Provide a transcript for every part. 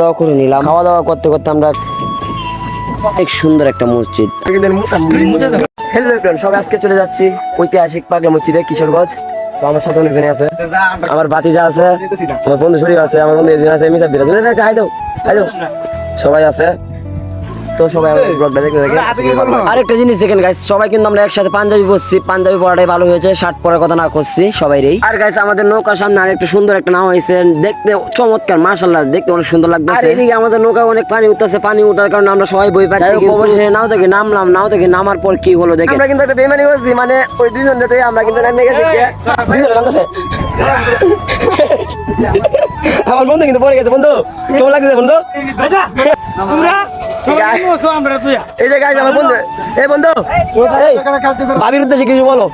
দাওয়া করে নিলাম। খাওয়া দাওয়া করতে করতে আমরা অনেক সুন্দর একটা মসজিদ। হ্যালো এভরিওয়ান, সবাই আজকে চলে যাচ্ছি ঐতিহাসিক পাগলা মসজিদে কিশোরগঞ্জ। তো আমার সাথে অনেকজন আছে, আমার ভাতিজা আছে, আমার বন্ধু শরীফ আছে, আমার বন্ধু এজিন আছে, মিসাব্বির আছে, হাই দাও সবাই আছে। তো সবাই ব্লগটা দেখতে দেখে আরেকটা জিনিস দেখেন গাইস, সবাই কিন্তু আমরা একসাথে পাঞ্জাবি পরছি। পাঞ্জাবি পরাটাই ভালো হয়েছে, শার্ট পরার কথা না করছি সবাইরই। আর গাইস আমাদের নৌকার সামনে আরেকটা সুন্দর একটা নাও হয়েছে, দেখতে চমৎকার, মাশাআল্লাহ, দেখতে অনেক সুন্দর লাগতেছে। আর এদিকে আমাদের নৌকা অনেক পানি উঠতেছে, পানি উঠার কারণে আমরা সবাই বই পাচ্ছি। অবশ্যই নাও থেকে নামলাম, নাও থেকে নামার পর কি হলো দেখেন। আমরা কিন্তু একটা বেমানি করছি, মানে ওই দুইজন যেতে আমরা কিন্তু নেমে গেছি। দুইজন নামতেছে, আমার বন্ধু কিন্তু পড়ে গেছে। বন্ধু কেমন লাগছে বন্ধু? এই যে গাইস আমার বন্ধু, এই বন্ধু ভাবির উদ্দেশ্যে কিছু বলো।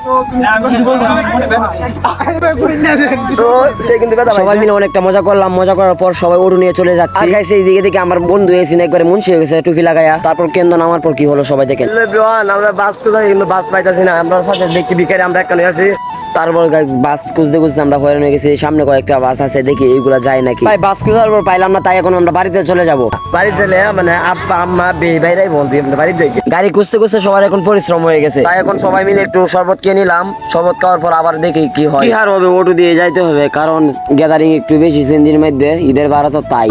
সবাই মিলে অনেকটা মজা করলাম, মজা করার পর সবাই ওটু নিয়ে চলে যাচ্ছি। গাইস এইদিকে দিকে আমার বন্ধু এসে একবারে মুন্সি হয়ে গেছে টুপি লাগায়া। তারপর কেন্দ্র নামার পর কি হলো সবাই দেখেন। আমরা বাস খুঁজে কিন্তু বাস পাইতাছি না, আমরা সাথে দেখি বিকারে আমরা একটা নিয়ে আছি। তারপর বাস খুঁজতে খুঁজতে আমরা হয়রান হয়ে গেছি। সামনে কয়েকটা বাস আছে, দেখি এইগুলা যায় নাকি। ভাই বাস খুঁজার পর পাইলাম না, তাই এখন আমরা বাড়িতে চলে যাবো। বাড়িতে চলে মানে আব্বা আম্মা ভাইরাই বলছি বাড়িতে গাড়ি খুঁজতে খুঁজতে সবার এখন পরিশ্রম হয়ে গেছে। তাই এখন সবাই মিলে একটু শরবত খেয়ে নিলাম। শরবত খাওয়ার পর আবার দেখি কি হয়। কি হার হবে, অটো দিয়ে যাইতে হবে, কারণ গ্যাদারিং একটু বেশি সিন্দির মধ্যে, ঈদের বারা তো তাই।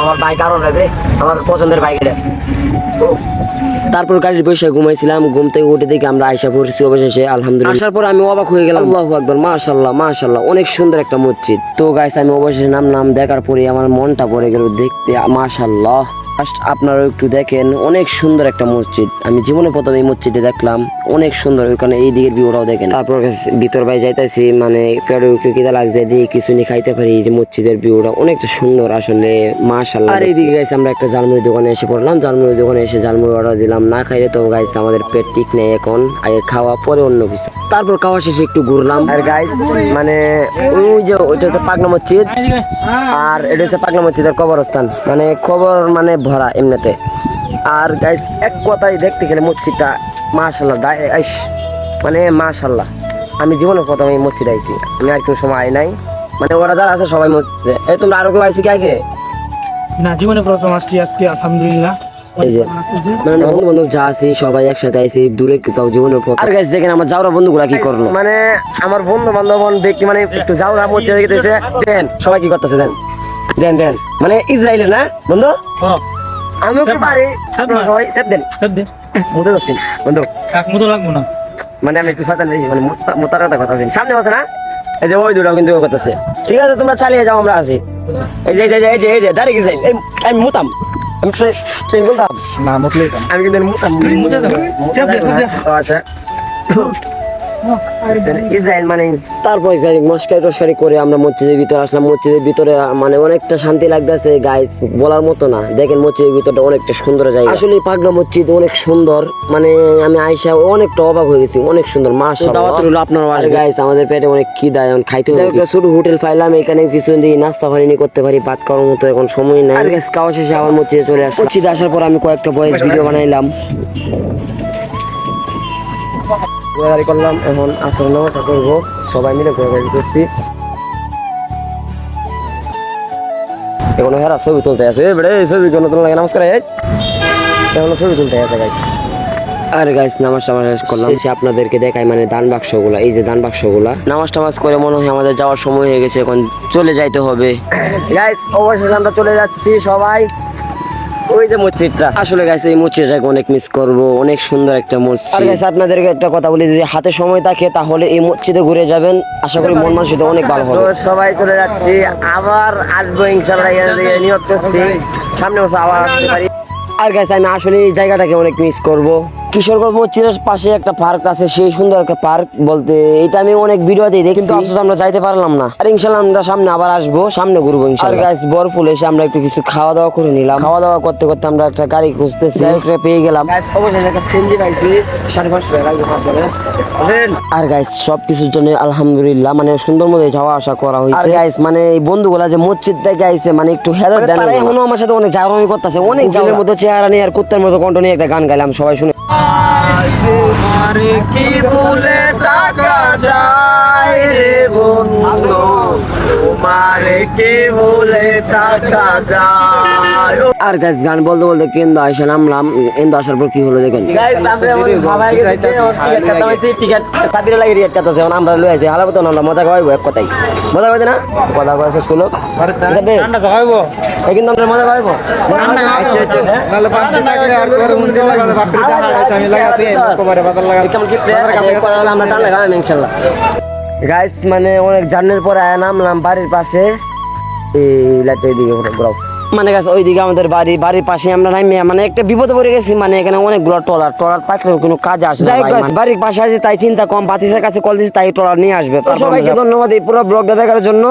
আমার বাইক আরো নেবে, আমার পছন্দের বাইক এটা। তারপর গাড়ির বসে ঘুমাইছিলাম, ঘুম থেকে উঠে দেখি আমরা আয়সা পড়ছি অবশেষে, আলহামদুলিল্লাহ। আসার পর আমি অবাক হয়ে গেলাম, আল্লাহু আকবার, মাশাআল্লাহ মাশাআল্লাহ, অনেক সুন্দর একটা মসজিদ। তো গাইস আমি অবশেষে নাম দেখার পরে আমার মনটা পড়ে গেল দেখতে, মাশাআল্লাহ। আপনারা একটু দেখেন, অনেক সুন্দর একটা মসজিদ। আমি জীবনে প্রথম এই মসজিদে দেখলাম, অনেক সুন্দর। ওইখানে এই দিকের ভিউটাও দেখেন। তারপর ভিতর ভাই যাইতেছি, মানে পেটে একটু কিদা লাগছে, দিয়ে কিছু নিয়ে খাইতে পারি। এই যে মসজিদের ভিউটা অনেকটা সুন্দর আসলে, মাশাআল্লাহ। আর এইদিকে গাইস আমরা একটা জালমুড়ি দোকানে এসে পড়লাম। জালমুড়ি দোকানে এসে জালমুড়ি অর্ডার দিলাম। না খাইলে তো গাইস আমাদের পেট ঠিক নেই এখন, আগে খাওয়া পরে অন্য কিছু। তারপর খাওয়া শেষে একটু ঘুরলাম। আর গাইস মানে ওই যে ওইটা হচ্ছে পাগলা মসজিদ, আর এটা হচ্ছে পাগলা মসজিদের কবরস্থান, মানে কবর মানে ভরা এমনিতে। আর গাইস এক কথায় দেখতে গেলে মসজিদটা মাশাআল্লাহ, মানে মাশাআল্লাহ। আমি জীবনের প্রথম এই মসজিদ আইছি, আমি আর কোনো সময় আই নাই। মানে ওরা যারা আছে সবাই মসজিদে। এই তোমরা আরো কেউ আইছি কি আগে? না, জীবনে প্রথম আসছি আজকে, আলহামদুলিল্লাহ। এই যে মানে বন্ধু বান্ধব যা আছে সবাই একসাথে আইছি, দূরে যাও জীবনের প্রথম। আর গাইস দেখেন আমার যাওরা বন্ধুগুলা কি করলো, মানে আমার বন্ধু বান্ধব দেখি মানে একটু যাওরা মসজিদে গেছে। দেন সবাই কি করতেছে, দেন দেন দেন, মানে ইসরায়েলের না বন্ধু, আমিও কি পারি, সবাই সেভ দেন মুতে যাচ্ছি বন্ধু, মুতো লাগবো না, মানে আমি একটু ফাতান নেই, মানে মোতার কথা আছি সামনে আছে না, এই যে ওই দুটো কিন্তু করতেছে। ঠিক আছে তোমরা চালিয়ে যাও, আমরা আছি। এই যে এই যে এই যে ডাইরেক্ট যাই, আমি মুতাম, আমি ট্রেন বলতাম না মুতলে আমি কিন্তু মুতাম, মুতে দেবো। আচ্ছা মানে তারপর মস্কারি করে আমরা মসজিদের ভিতরে আসলাম। মসজিদের ভিতরে মানে অনেকটা শান্তি লাগতেছে গাইস, বলার মতো না। দেখেন মসজিদের ভিতরটা অনেকটা সুন্দর জায়গা, আসলে পাগলা মসজিদ অনেক সুন্দর। মানে আমি আইসা অনেকটা অবাক হয়ে গেছি, অনেক সুন্দর। মাশাআল্লাহ আপনার গাইস আমাদের পেটে অনেক খিদা, এখন খাইতে হবে। ছোট হোটেল পাইলাম, এখানে কিছু দিয়ে নাস্তা পানি করতে পারি, ভাত খাওয়ার মতো এখন সময় নাই। আর গাইস খাওয়া শেষে আবার মসজিদে চলে আসলাম। মসজিদে আসার পর আমি কয়েকটা ভয়েস ভিডিও বানাইলাম, ঘোরাঘুরি করলাম। এখন আসর নামাজটা করবো, সবাই মিলে ঘোরাঘুরি করছি। এখন হেরা ছবি তুলতে আছে, ছবি কোনো তোলা লাগে, নমস্কার, এখন ছবি তুলতে আছে গাইস। আর গাইস নামাজ টামাজ শেষ করলাম, সে আপনাদেরকে দেখাই মানে দান বাক্সগুলা। এই যে দান বাক্সগুলা, নামাজ টামাজ করে মনে হয় আমাদের যাওয়ার সময় হয়ে গেছে, এখন চলে যাইতে হবে গাইস। অবশ্যই আমরা চলে যাচ্ছি সবাই। ওই যে মসজিদটা, আসলে গাইস এই মসজিদটাকে অনেক মিস করব, অনেক সুন্দর একটা মসজিদ। আর গাইস আপনাদেরকে একটা কথা বলি, যদি হাতে সময় থাকে তাহলে এই মসজিদে ঘুরে যাবেন, আশা করি মন মানসিকতা অনেক ভালো হবে। সবাই চলে যাচ্ছি, আবার আসবো ইনশাআল্লাহ, নিয়ত করছি সামনে বছর আবার আসতে পারি। আর গাইস আমি আসলে এই জায়গাটাকে অনেক মিস করব। কিশোরগঞ্জ মসজিদের পাশে একটা পার্ক আছে, সেই সুন্দর একটা পার্ক বলতে, এটা আমি অনেক ভিডিওতেই দেখি, কিন্তু আফসোস আমরা যাইতে পারলাম না। আর ইনশাআল্লাহ আমরা সামনে আবার আসবো, সামনে ঘুরবো ইনশাআল্লাহ। গাইস বরফুল এসে আমরা একটু কিছু খাওয়া দাওয়া করে নিলাম। খাওয়া দাওয়া করতে করতে আমরা একটা গাড়ি খুঁজতেছি, একটা পেয়ে গেলাম। অবশ্যই একটা সিএনজি পাইছি, 550 টাকা লাগবে। আর গাইস সবকিছুর জন্য আলহামদুলিল্লাহ, মানে সুন্দর মতো যাওয়া আসা করা হয়েছে। গাইস মানে এই বন্ধুগুলা যে মসজিদ থেকে আইছে, মানে একটু হেদায়েত দেন, তারা এখনো আমার সাথে অনেক জাগরণ করতেছে, অনেক জাগরণের মতো চেহারা নিয়ে আর কুত্তার মতো কণ্ঠ নিয়ে একটা গান গাইলাম, সবাই শুনে। তোমারে কি ভুলে থাকা যায় রে বন্ধু, আমারে কে বলে টাকা যায়। আর গাইস গান বলতে বলতে কেন্দ্র আইসা নামলাম, কেন্দ্র আসার পর কি হলো দেখেন গাইস, আমরা এমন ভাবাই গেছি যে টিকেট কাটা হইছে, টিকেট সাবিরে লাগি রেট কাটাছে, এখন আমরা লই আইছি হালাবো তো আমরা মজা করাইবো এক কথাই, মজা করাইতে না কথা করা শেষ করলো ঠান্ডা খাওয়াইবো, এই কিন্তু আমরা মজা করাইবো। নালে পাঁচ দিন লাগলে আর করে মুন্ডে লাগাতে বাপরে যা হারাইছে আমি লাগাতে কোমরে বাদল লাগা কেমন কি প্লেয়ার কথা হলো আমরা ঠান্ডা খাওয়াই ইনশাআল্লাহ। গাইস মানে অনেক জার্নির পরে আয়া নামলাম বাড়ির পাশে, এই লাইটের দিকে ঘুরাও, মানে গাছ ওইদিকে আমাদের বাড়ির পাশে আমরা নামি মানে একটা বিপদে পড়ে গেছি, মানে এখানে অনেকগুলো ট্রলার থাকলেও কোনো কাজ আসে না। বাড়ির পাশে আছে তাই চিন্তা কম, বাতিসের কাছে কল দিয়েছি তাই ট্রলার নিয়ে আসবে। তো সবাইকে ধন্যবাদ এই পুরো ব্লগটা দেখার জন্য।